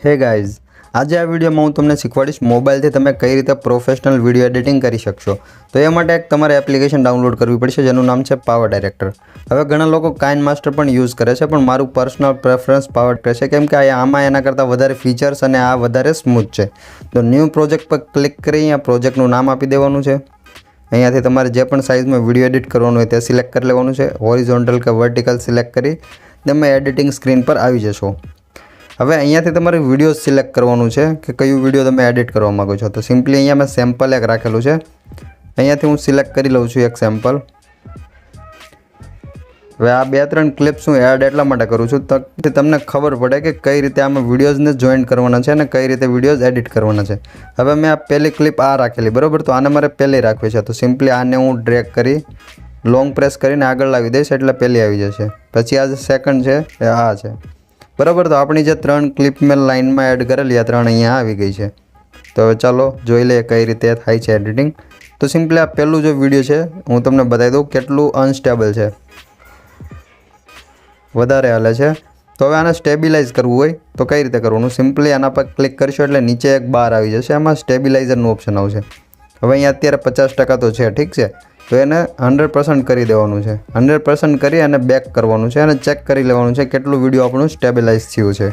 Hey guys, આજે આ વિડીયોમાં હું તમને શીખવાડીશ મોબાઈલથી તમે કઈ રીતે પ્રોફેશનલ વિડીયો એડિટિંગ કરી શકશો. તો એ માટે એક તમારે એપ્લિકેશન ડાઉનલોડ કરવી પડશે જેનું નામ છે પાવર ડાયરેક્ટર. હવે ઘણા લોકો કાઇનમાસ્ટર પણ યુઝ કરે છે, પણ મારું પર્સનલ પ્રેફરન્સ પાવર ડાયરેક્ટર છે, કેમ કે આમાં એના કરતાં વધારે ફીચર્સ અને આ વધારે સ્મૂથ છે. તો ન્યૂ પ્રોજેક્ટ પર ક્લિક કરી અહીંયા પ્રોજેક્ટનું નામ આપી દેવાનું છે. અહીંયાથી તમારે જે પણ સાઇઝમાં વિડીયો એડિટ કરવાનું હોય તે સિલેક્ટ કરી લેવાનું છે. હોરિઝોન્ટલ કે વર્ટિકલ સિલેક્ટ કરી તમે એડિટિંગ સ્ક્રીન પર આવી જશો. હવે અહીંયાથી તમારે વિડીયો સિલેક્ટ કરવાનું છે કે કયું વિડીયો તમે એડિટ કરવા માગો છો. તો સિમ્પલી અહીંયા મેં સેમ્પલ એક રાખેલું છે, અહીંયાથી હું સિલેક્ટ કરી લઉં છું એક સેમ્પલ. હવે આ 2-3 ક્લિપ્સ હું એડ એટલા માટે કરું છું તો તમને ખબર પડે કે કઈ રીતે આમાં વિડીયોઝને જોઈન્ટ કરવાના છે અને કઈ રીતે વિડીયોઝ એડિટ કરવાના છે. હવે મેં આ પહેલી ક્લિપ આ રાખેલી, બરાબર, તો આને મારે પહેલી રાખવી છે. તો સિમ્પલી આને હું ડ્રેગ કરી લોંગ પ્રેસ કરીને આગળ લાવી દઈશ એટલે પહેલી આવી જશે. પછી આ જે સેકન્ડ છે એ આ છે, બરાબર. તો આપણી જે 3 ક્લિપ મેં લાઇનમાં એડ કરેલી આ 3 અહીંયા આવી ગઈ છે. તો હવે ચાલો જોઈ લઈએ કઈ રીતે થાય છે એડિટિંગ. તો સિમ્પલી આ પહેલું જે વિડીયો છે હું તમને બતાવી દઉં કેટલું અનસ્ટેબલ છે, વધારે હાલે છે. તો હવે આને સ્ટેબિલાઇઝ કરવું હોય તો કઈ રીતે કરવાનું, સિમ્પલી આના પર ક્લિક કરશો એટલે નીચે એક બાર આવી જશે, એમાં સ્ટેબિલાઇઝરનું ઓપ્શન આવશે. હવે અહીંયા અત્યારે 50% તો છે, ઠીક છે. તો એને 100% કરી દેવાનું છે. 100% કરી અને બેક કરવાનું છે અને ચેક કરી લેવાનું છે કેટલું વિડીયો આપણું સ્ટેબિલાઇઝ થયું છે.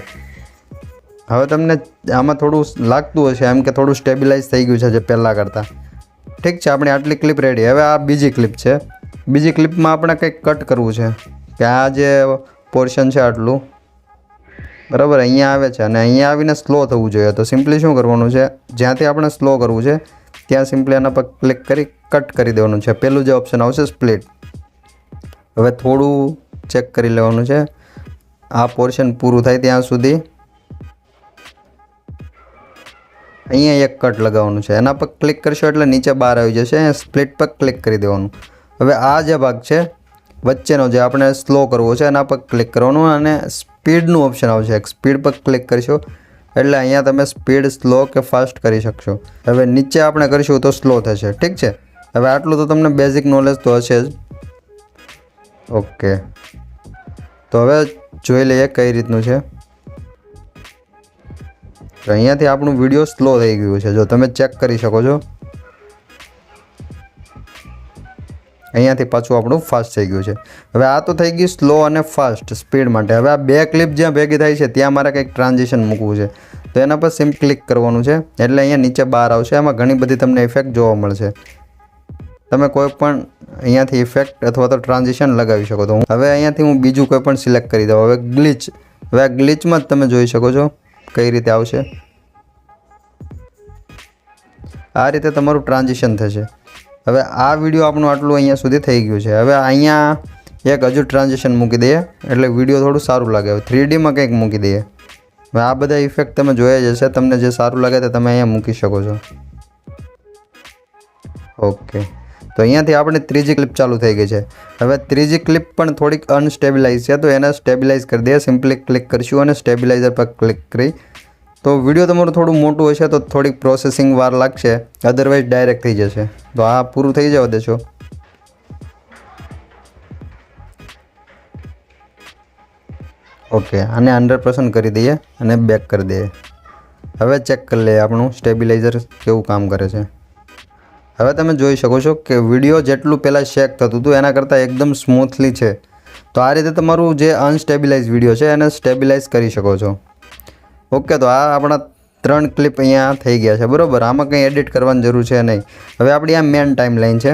હવે તમને આમાં થોડું લાગતું હશે એમ કે થોડું સ્ટેબિલાઇઝ થઈ ગયું છે જે પહેલાં કરતાં, ઠીક છે. આપણી આટલી ક્લિપ રેડી. હવે આ બીજી ક્લિપ છે. બીજી ક્લિપમાં આપણે કંઈક કટ કરવું છે કે આ જે પોર્શન છે આટલું, બરાબર, અહીંયા આવે છે અને અહીંયા આવીને સ્લો થવું જોઈએ. તો સિમ્પલી શું કરવાનું છે, જ્યાંથી આપણે સ્લો કરવું છે ત્યાં સિમ્પલી આના પર ક્લિક કરી કટ કરી દેવાનું છે. પહેલું જે ઓપ્શન આવશે સ્પ્લિટ. હવે થોડું ચેક કરી લેવાનું છે આ પોર્શન પૂરું થાય ત્યાં સુધી. અહીંયા એક કટ લગાવવાનું છે, એના પર ક્લિક કરશો એટલે નીચે બહાર આવી જશે. સ્પ્લિટ પર ક્લિક કરી દેવાનું. હવે આ જે ભાગ છે વચ્ચેનો જે આપણે સ્લો કરવો છે એના પર ક્લિક કરવાનું અને સ્પીડનું ઓપ્શન આવશે. સ્પીડ પર ક્લિક કરશો એટલે અહીંયા તમે સ્પીડ સ્લો કે ફાસ્ટ કરી શકશો. હવે નીચે આપણે કરીશું તો સ્લો થશે, ઠીક છે. હવે આટલું તો તમને બેઝિક નોલેજ તો હશે જ. ઓકે, તો હવે જોઈ લઈએ કઈ રીતનું છે. તો અહીંયાથી આપણું વિડીયો સ્લો થઈ ગયું છે, જો તમે ચેક કરી શકો છો. અહીંયાથી પાછું આપણું ફાસ્ટ થઈ ગયું છે. હવે આ તો થઈ ગયું સ્લો અને ફાસ્ટ સ્પીડ માટે. હવે આ 2 ક્લિપ જ્યાં ભેગી થાય છે ત્યાં મારે કંઈક ટ્રાન્ઝિશન મૂકવું છે. તો એના પર સિમ્પલી ક્લિક કરવાનું છે એટલે અહીંયા નીચે બહાર આવશે. એમાં ઘણી બધી તમને ઇફેક્ટ જોવા મળશે. તમે કોઈ પણ અહીંયાથી ઇફેક્ટ અથવા તો ટ્રાન્ઝિશન લગાવી શકો. તો હવે અહીંયાથી હું બીજું કોઈ પણ સિલેક્ટ કરી દઉં. હવે ગ્લિચ. હવે આ ગ્લિચમાં જ તમે જોઈ શકો છો કઈ રીતે આવશે. આ રીતે તમારું ટ્રાન્ઝિશન થશે. હવે આ વિડીયો આપણું આટલું અહીંયા સુધી થઈ ગયું છે. હવે અહીંયા એક હજુ ટ્રાન્ઝિશન મૂકી દઈએ એટલે વિડીયો થોડું સારું લાગે. હવે 3Dમાં કંઈક મૂકી દઈએ. હવે આ બધા ઇફેક્ટ તમે જોયા જ હશે, તમને જે સારું લાગે તે તમે અહીંયા મૂકી શકો છો. ઓકે, તો અહીંયાથી આપણે ત્રીજી ક્લિપ ચાલુ થઈ ગઈ છે. હવે ત્રીજી ક્લિપ પણ થોડીક અનસ્ટેબિલાઇઝ છે, તો એને સ્ટેબિલાઇઝ કરી દઈએ. સિમ્પલી ક્લિક કરીશું અને સ્ટેબિલાઇઝર પર ક્લિક કરી. તો વિડીયો તમારું થોડું મોટું હશે તો થોડીક પ્રોસેસિંગ વાર લાગશે, અધરવાઇઝ ડાયરેક્ટ થઈ જશે. તો આ પૂરું થઈ જવા દેશો. ઓકે, આને 100% કરી દઈએ અને બેક કરી દઈએ. હવે ચેક કરી લઈએ આપણું સ્ટેબિલાઇઝર કેવું કામ કરે છે. હવે તમે જોઈ શકો છો કે વિડીયો જેટલું પહેલાં શેક થતું હતું એના કરતાં એકદમ સ્મૂથલી છે. તો આ રીતે તમારું જે અનસ્ટેબિલાઇઝ વિડીયો છે એને સ્ટેબિલાઇઝ કરી શકો છો. ઓકે, તો આ આપણા 3 ક્લિપ અહીંયા થઈ ગયા છે, બરાબર. આમાં કંઈ એડિટ કરવાની જરૂર છે નહીં. હવે આપણી આ મેન ટાઈમ લાઈન છે.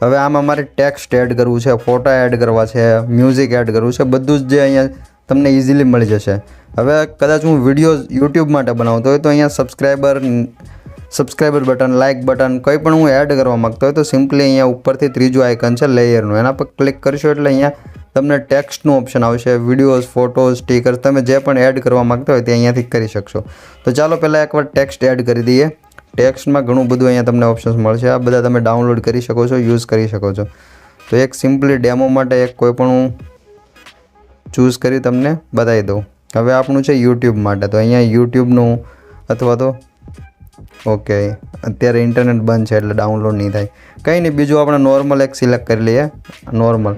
હવે આમાં મારે ટેક્સ્ટ એડ કરવું છે, ફોટા એડ કરવા છે, મ્યુઝિક એડ કરવું છે, બધું જ જે અહીંયા તમને ઇઝીલી મળી જશે. હવે કદાચ હું વિડીયો યુટ્યુબ માટે બનાવતો હોય તો અહીંયા સબસ્ક્રાઈબર બટન, લાઇક બટન કંઈ પણ હું એડ કરવા માગતો હોય તો સિમ્પલી અહીંયા ઉપરથી ત્રીજું આઇકન છે લેયરનું, એના પર ક્લિક કરશો એટલે અહીંયા તમને ટેક્સ્ટનું ઓપ્શન આવશે. વિડીયોઝ, ફોટોઝ, સ્ટીકર્સ તમે જે પણ એડ કરવા માગતા હોય તે અહીંયાથી કરી શકશો. તો ચાલો પહેલાં એકવાર ટેક્સ્ટ એડ કરી દઈએ. ટેક્સ્ટમાં ઘણું બધું અહીંયા તમને ઓપ્શન્સ મળશે. આ બધા તમે ડાઉનલોડ કરી શકો છો, યુઝ કરી શકો છો. તો એક સિમ્પલી ડેમો માટે એક કોઈ પણ હું ચૂઝ કરી તમને બતાવી દઉં. હવે આપણું છે યુટ્યુબ માટે, તો અહીંયા યુટ્યુબનું અથવા તો ઓકે, અત્યારે ઇન્ટરનેટ બંધ છે એટલે ડાઉનલોડ નહીં થાય. કંઈ નહીં, બીજું આપણે નોર્મલ એક સિલેક્ટ કરી લઈએ, નોર્મલ.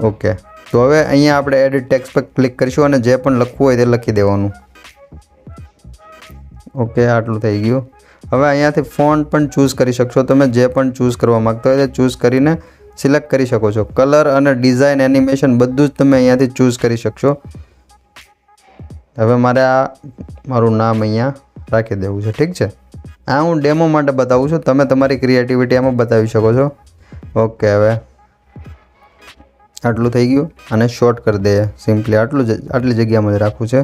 ઓકે, તો હવે અહીંયા આપણે એડિટ ટેક્સ્ટ પર ક્લિક કરીશું અને જે પણ લખવું હોય તે લખી દેવાનું. ઓકે, આટલું થઈ ગયું. હવે અહીંયાથી ફોન્ટ પણ ચૂઝ કરી શકશો. તમે જે પણ ચૂઝ કરવા માગતા હોય તે ચૂઝ કરીને સિલેક્ટ કરી શકો છો. કલર અને ડિઝાઇન, એનિમેશન બધું જ તમે અહીંયાથી ચૂઝ કરી શકશો. હવે મારે આ મારું નામ અહીંયા રાખી દેવું છે. ઠીક છે, આ હું ડેમો માટે બતાવું છું. તમે તમારી ક્રિએટિવિટી આમાં બતાવી શકો છો. ઓકે, હવે આટલું થઈ ગયું અને શોર્ટ કરી દઈએ. સિમ્પલી આટલી જગ્યામાં જ રાખવું છે.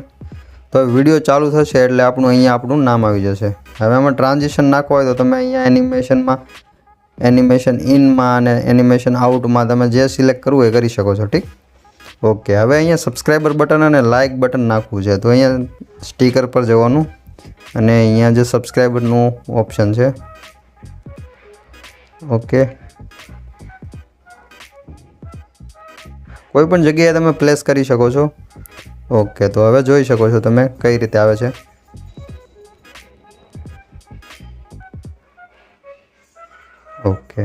તો વિડીયો ચાલુ થશે એટલે આપણું નામ આવી જશે. હવે આમાં ટ્રાન્ઝિશન નાખવા હોય તો તમે અહીંયા એનિમેશનમાં, એનિમેશન ઇનમાં અને એનિમેશન આઉટમાં તમે જે સિલેક્ટ કરવું એ કરી શકો છો. ઠીક. ઓકે, હવે અહીંયા સબસ્ક્રાઈબર બટન અને લાઇક બટન નાખવું છે. તો અહીંયા સ્ટીકર પર જવાનું અને અહીંયા જે સબસ્ક્રાઈબરનું ઓપ્શન છે. ઓકે, કોઈ પણ જગ્યાએ તમે પ્લેસ કરી શકો છો. ઓકે, તો હવે જોઈ શકો છો તમે કઈ રીતે આવે છે. ઓકે,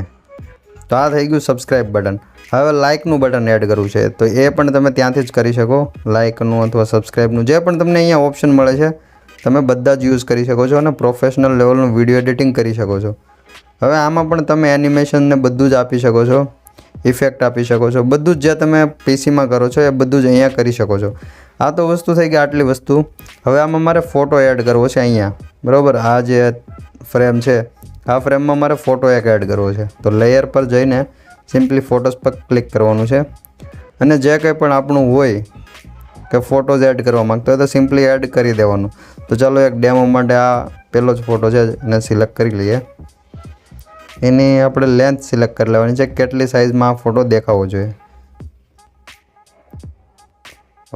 તો આ થઈ ગયું સબસ્ક્રાઈબ બટન. હવે લાઇકનું બટન એડ કરવું છે તો એ પણ તમે ત્યાંથી જ કરી શકો. લાઇકનું અથવા સબસ્ક્રાઈબનું જે પણ તમને અહીંયા ઓપ્શન મળે છે તમે બધા જ યુઝ કરી શકો છો અને પ્રોફેશનલ લેવલનું વિડીયો એડિટિંગ કરી શકો છો. હવે આમાં પણ તમે એનિમેશન ને બધું જ આપી શકો છો, ઇફેક્ટ આપી શકો છો. બધું જ જે તમે પીસીમાં કરો છો એ બધું જ અહીંયા કરી શકો છો. આ તો વસ્તુ થઈ ગઈ, આટલી વસ્તુ. હવે આમાં મારે ફોટો એડ કરવો છે અહીંયા, બરાબર. આ જે ફ્રેમ છે આ ફ્રેમમાં મારે ફોટો એક એડ કરવો છે. તો લેયર પર જઈને સિમ્પલી ફોટોસ પર ક્લિક કરવાનું છે અને જે કંઈ પણ આપણું હોય કે ફોટોઝ એડ કરવા માગતો હોય તો સિમ્પલી એડ કરી દેવાનું. તો ચાલો એક ડેમો માટે આ પહેલો જ ફોટો છે એને સિલેક્ટ કરી લઈએ. એની આપણે લેન્થ સિલેક્ટ કરી લેવાની છે, કેટલી સાઇઝમાં આ ફોટો દેખાવો જોઈએ.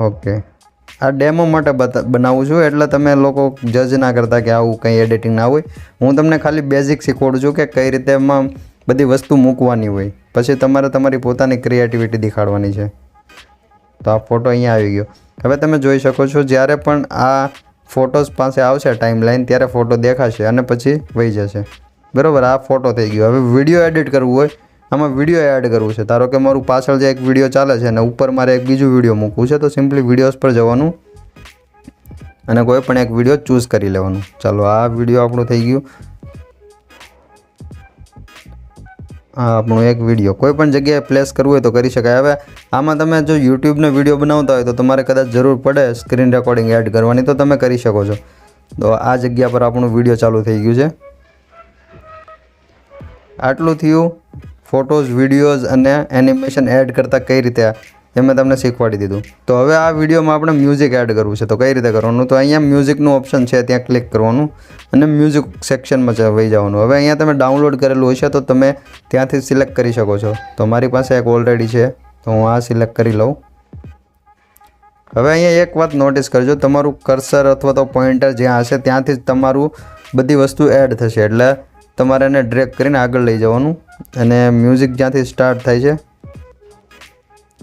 ઓકે, આ ડેમો માટે બનાવું છું એટલે તમે લોકો જજ ના કરતા કે આવું કંઈ એડિટિંગ ના હોય. હું તમને ખાલી બેઝિક શીખવાડું છું કે કઈ રીતે એમાં બધી વસ્તુ મૂકવાની હોય, પછી તમારે તમારી પોતાની ક્રિએટિવિટી દેખાડવાની છે. તો આ ફોટો અહીંયા આવી ગયો. હવે તમે જોઈ શકો છો જ્યારે પણ આ ફોટોઝ પાસે આવશે ટાઈમલાઈન ત્યારે ફોટો દેખાશે અને પછી વહી જશે, બરાબર. આ ફોટો થઈ ગયો. હવે વિડીયો એડિટ કરવું હોય, આમાં વિડીયો એડ કરવું છે. ધારો કે મારું પાછળ જે એક વિડીયો ચાલે છે અને ઉપર મારે એક બીજું વિડીયો મૂકવું છે તો સિમ્પલી વિડીયોઝ પર જવાનું અને કોઈ પણ એક વિડીયો ચૂઝ કરી લેવાનું. ચાલો, આ વિડીયો આપણું થઈ ગયું. આ આપણું એક વિડીયો કોઈ પણ જગ્યાએ પ્લેસ કરવું હોય તો કરી શકાય. હવે આમાં તમે જો યુટ્યુબનો વિડીયો બનાવતા હોય તો તમારે કદાચ જરૂર પડે સ્ક્રીન રેકોર્ડિંગ એડ કરવાની તો તમે કરી શકો છો. તો આ જગ્યા પર આપણું વિડીયો ચાલુ થઈ ગયું છે. આટલું થયું. ફોટોઝ, વિડીયોઝ અને એનિમેશન એડ કરતાં કઈ રીતે એ મેં તમને શીખવાડી દીધું. તો હવે આ વિડીયોમાં આપણે મ્યુઝિક એડ કરવું છે તો કઈ રીતે કરવાનું. તો અહીંયા મ્યુઝિકનું ઓપ્શન છે ત્યાં ક્લિક કરવાનું અને મ્યુઝિક સેક્શનમાં વહી જવાનું. હવે અહીંયા તમે ડાઉનલોડ કરેલું હશે તો તમે ત્યાંથી સિલેક્ટ કરી શકો છો. તો મારી પાસે એક ઓલરેડી છે તો હું આ સિલેક્ટ કરી લઉં. હવે અહીંયા એક વાત નોટિસ કરજો, તમારું કર્સર અથવા તો પોઇન્ટર જ્યાં હશે ત્યાંથી જ તમારું બધી વસ્તુ એડ થશે. એટલે તમારે એને ડ્રેગ કરીને આગળ લઈ જવાનું અને મ્યુઝિક જ્યાંથી સ્ટાર્ટ થાય છે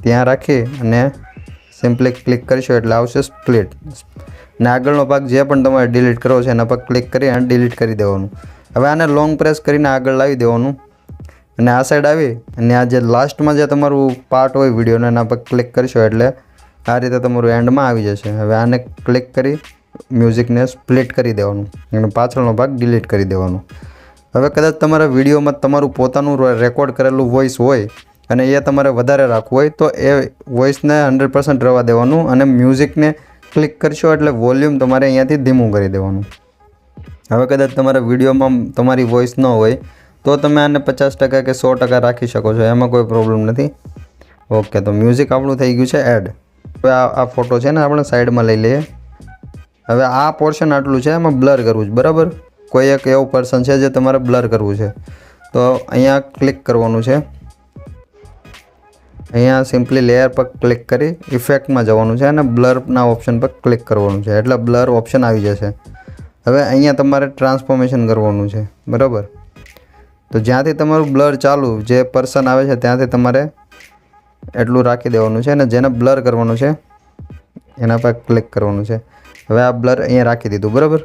ત્યાં રાખી અને સિમ્પલી ક્લિક કરીશું એટલે આવશે સ્પ્લિટ. અને આગળનો ભાગ જે પણ તમારે ડિલીટ કરવો છે એના પર ક્લિક કરી અને ડિલીટ કરી દેવાનું. હવે આને લોંગ પ્રેસ કરીને આગળ લાવી દેવાનું અને આ સાઈડ આવી અને આ જે લાસ્ટમાં જે તમારું પાર્ટ હોય વિડીયોને એના પર ક્લિક કરશો એટલે આ રીતે તમારું એન્ડમાં આવી જશે. હવે આને ક્લિક કરી મ્યુઝિકને સ્પ્લિટ કરી દેવાનું અને પાછળનો ભાગ ડિલીટ કરી દેવાનું. હવે કદાચ તમારા વિડીયોમાં તમારું પોતાનું રેકોર્ડ કરેલું વોઇસ હોય અને એ તમારે વધારે રાખવું હોય તો એ વોઇસને 100% રહેવા દેવાનું અને મ્યુઝિકને ક્લિક કરશો એટલે વોલ્યુમ તમારે અહીંયાથી ધીમું કરી દેવાનું. હવે કદાચ તમારા વિડીયોમાં તમારી વોઇસ ન હોય તો તમે આને 50% કે 100% રાખી શકો છો, એમાં કોઈ પ્રોબ્લેમ નથી. ઓકે, તો મ્યુઝિક આપણું થઈ ગયું છે એડ. હવે આ ફોટો છે ને આપણે સાઈડમાં લઈ લઈએ. હવે આ પોર્શન આટલું છે એમાં બ્લર કરવું છે, બરાબર. કોઈ એક એવું પર્સન છે જે તમારે બ્લર કરવું છે તો અહીંયા ક્લિક કરવાનું છે. અહીંયા સિમ્પલી લેયર પર ક્લિક કરી ઇફેક્ટમાં જવાનું છે અને બ્લરના ઓપ્શન પર ક્લિક કરવાનું છે એટલે બ્લર ઓપ્શન આવી જશે. હવે અહીંયા તમારે ટ્રાન્સફોર્મેશન કરવાનું છે, બરાબર. તો જ્યાંથી તમારું બ્લર ચાલુ જે પર્સન આવે છે ત્યાંથી તમારે એટલું રાખી દેવાનું છે અને જેને બ્લર કરવાનું છે એના પર ક્લિક કરવાનું છે. હવે આ બ્લર અહીંયા રાખી દીધું, બરાબર.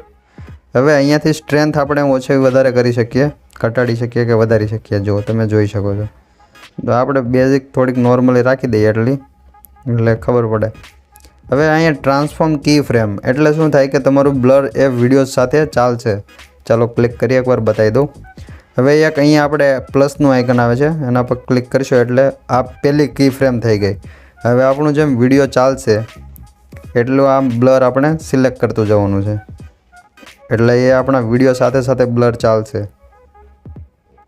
હવે અહીંયાથી સ્ટ્રેન્થ આપણે ઓછી વધારે કરી શકીએ, ઘટાડી શકીએ કે વધારી શકીએ. જો તમે જોઈ શકો છો. તો આપણે બેઝિક થોડીક નોર્મલી રાખી દઈએ એટલે ખબર પડે. હવે અહીંયા ટ્રાન્સફોર્મ કી ફ્રેમ એટલે શું થાય કે તમારું બ્લર એ વિડીયો સાથે ચાલશે. ચાલો ક્લિક કરીએ, એકવાર બતાવી દઉં. હવે એક અહીંયા આપણે પ્લસનું આઇકન આવે છે, એના પર ક્લિક કરશો એટલે આ પહેલી કી ફ્રેમ થઈ ગઈ. હવે આપણું જેમ વિડીયો ચાલશે એટલું આ બ્લર આપણે સિલેક્ટ કરતું જવાનું છે, એટલે એ આપણા વિડીયો સાથે સાથે બ્લર ચાલશે.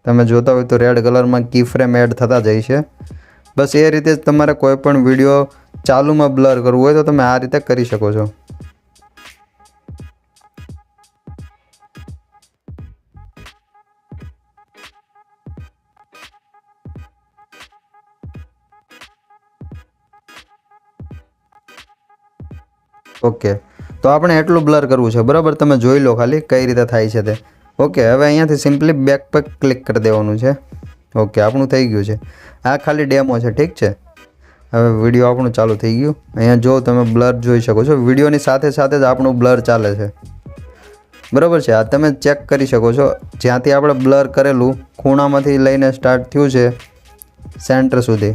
તમે જોતા હોય તો રેડ કલરમાં કી ફ્રેમ એડ થતા જાય છે. બસ એ રીતે જ તમારે કોઈ પણ વિડીયો ચાલુમાં બ્લર કરવું હોય તો તમે આ રીતે કરી શકો છો. ઓકે, તો આપણે એટલું બ્લર કરવું છે, બરાબર. તમે જોઈ લો ખાલી કઈ રીતે થાય છે તે. ઓકે, હવે અહીંયાથી સિમ્પલી બેક પર ક્લિક કરી દેવાનું છે. ઓકે, આપણું થઈ ગયું છે. આ ખાલી ડેમો છે, ઠીક છે. હવે વિડીયો આપણું ચાલુ થઈ ગયું. અહીંયા જો તમે બ્લર જોઈ શકો છો, વિડીયોની સાથે સાથે જ આપણું બ્લર ચાલે છે, બરાબર છે. આ તમે ચેક કરી શકો છો, જ્યાંથી આપણે બ્લર કરેલું ખૂણામાંથી લઈને સ્ટાર્ટ થયું છે સેન્ટર સુધી.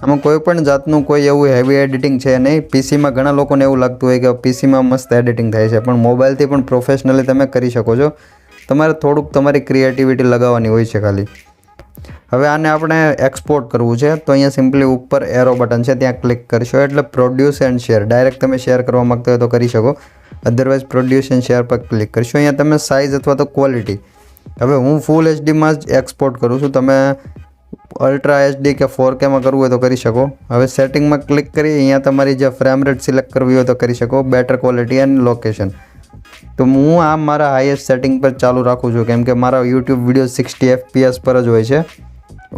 આમાં કોઈ પણ જાતનું કોઈ એવું હેવી એડિટિંગ છે નહીં. પીસીમાં ઘણા લોકોને એવું લાગતું હોય કે પીસીમાં મસ્ત એડિટિંગ થાય છે, પણ મોબાઈલથી પણ પ્રોફેશનલી તમે કરી શકો છો. તમારે થોડુંક તમારી ક્રિએટિવિટી લગાવવાની હોય છે ખાલી. હવે આને આપણે એક્સપોર્ટ કરવું છે, તો અહીંયા સિમ્પલી ઉપર એરો બટન છે, ત્યાં ક્લિક કરશો એટલે પ્રોડ્યુસ એન્ડ શેર. ડાયરેક્ટ તમે શેર કરવા માગતા હોય તો કરી શકો, અધરવાઇઝ પ્રોડ્યુસ એન્ડ શેર પર ક્લિક કરશો. અહીંયા તમે સાઇઝ અથવા તો ક્વોલિટી, હવે હું ફૂલ એચડીમાં જ એક્સપોર્ટ કરું છું, તમે અલ્ટ્રા એચડી કે 4Kમાં કરવું હોય તો કરી શકો. હવે સેટિંગમાં ક્લિક કરી અહીંયા તમારી જે ફ્રેમ રેટ સિલેક્ટ કરવી હોય તો કરી શકો, બેટર ક્વોલિટી એન્ડ લોકેશન. તો હું આ મારા હાઈએસ્ટ સેટિંગ પર ચાલુ રાખું છું, કેમ કે મારા યુટ્યુબ વિડીયો 60 FPS પર જ હોય છે.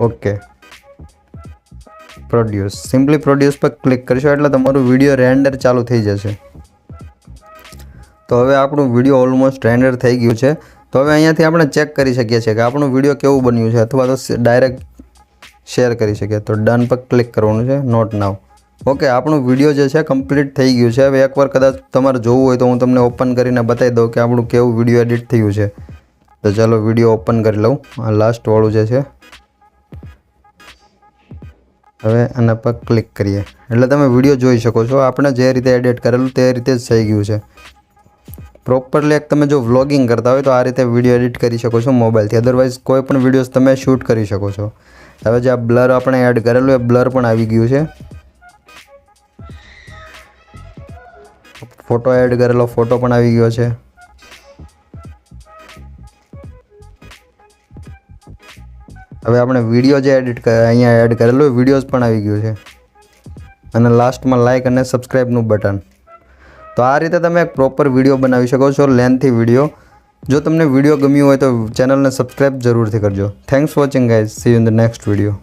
ઓકે, પ્રોડ્યુસ, સિમ્પલી પ્રોડ્યુસ પર ક્લિક કરશો એટલે તમારું વિડીયો રેન્ડર ચાલુ થઈ જશે. તો હવે આપણું વિડીયો ઓલમોસ્ટ રેન્ડર થઈ ગયું છે. તો હવે અહીંયાથી આપણે ચેક કરી શકીએ છીએ કે આપણું વિડીયો કેવું બન્યું છે, અથવા તો ડાયરેક્ટ શેર કરી શકીએ. તો ડન પર ક્લિક કરવાનું છે, નોટ નાવ. ઓકે, આપણું વિડીયો જે છે કમ્પ્લીટ થઈ ગયું છે. હવે એકવાર કદાચ તમારે જોવું હોય તો હું તમને ઓપન કરીને બતાવી દઉં કે આપણું કેવું વિડીયો એડિટ થયું છે. તો ચાલો વિડીયો ઓપન કરી લઉં, આ લાસ્ટવાળું જે છે. હવે આના પર ક્લિક કરીએ એટલે તમે વિડીયો જોઈ શકો છો. આપણે જે રીતે એડિટ કરેલું તે રીતે જ થઈ ગયું છે પ્રોપરલી. એક તમે જો વ્લોગિંગ કરતા હોય તો આ રીતે વિડીયો એડિટ કરી શકો છો મોબાઈલથી, અધરવાઇઝ કોઈ પણ વિડીયોઝ તમે શૂટ કરી શકો છો. હવે જે આ બ્લર આપણે એડ કરેલું એ બ્લર પણ આવી ગયું છે. ફોટો એડ કરેલો ફોટો પણ આવી ગયો છે. હવે આપણે વિડીયો જે અહીંયા એડ કરેલું વિડીયોઝ પણ આવી ગયું છે. અને લાસ્ટમાં લાઇક અને સબસ્ક્રાઈબનું બટન. તો આ રીતે તમે એક પ્રોપર વિડીયો બનાવી શકો છો, લેન્થી વિડીયો. જો તમને વિડીયો ગમ્યું હોય તો ચેનલને સબસ્ક્રાઈબ જરૂરથી કરજો. Thanks for watching guys, C you in the next video.